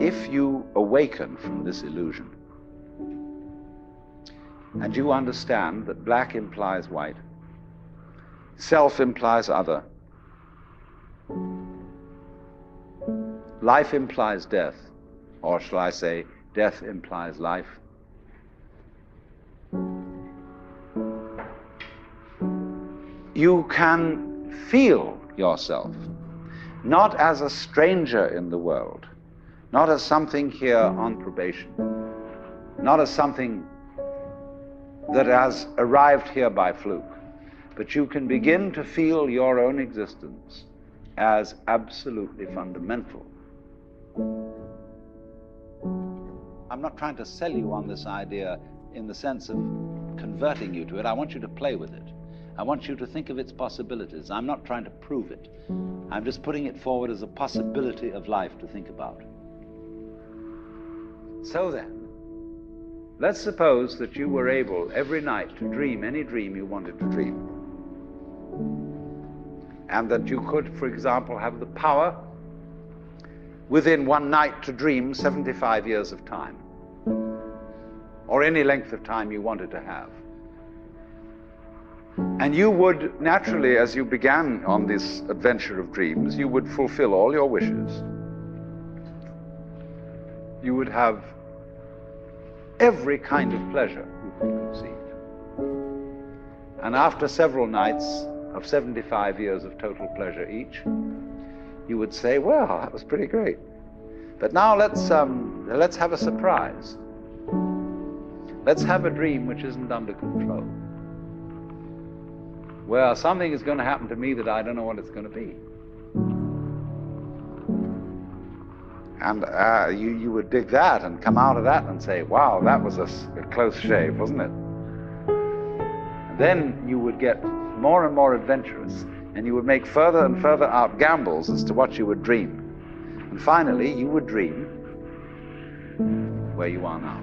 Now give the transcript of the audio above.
if you awaken from this illusion, and you understand that black implies white, self implies other, life implies death, or shall I say, death implies life, you can feel yourself not as a stranger in the world, not as something here on probation, not as something that has arrived here by fluke, but you can begin to feel your own existence as absolutely fundamental. I'm not trying to sell you on this idea in the sense of converting you to it. I want you to play with it. I want you to think of its possibilities. I'm not trying to prove it. I'm just putting it forward as a possibility of life to think about. So then, let's suppose that you were able every night to dream any dream you wanted to dream. And that you could, for example, have the power within one night to dream 75 years of time, or any length of time you wanted to have. And you would naturally, as you began on this adventure of dreams, you would fulfill all your wishes. You would have every kind of pleasure you could conceive. And after several nights of 75 years of total pleasure each, you would say, well, that was pretty great. But now let's have a surprise. Let's have a dream which isn't under control. Well, something is going to happen to me that I don't know what it's going to be. And you would dig that and come out of that and say, wow, that was a close shave, wasn't it? And then you would get more and more adventurous, and you would make further and further out gambles as to what you would dream. And finally, you would dream where you are now.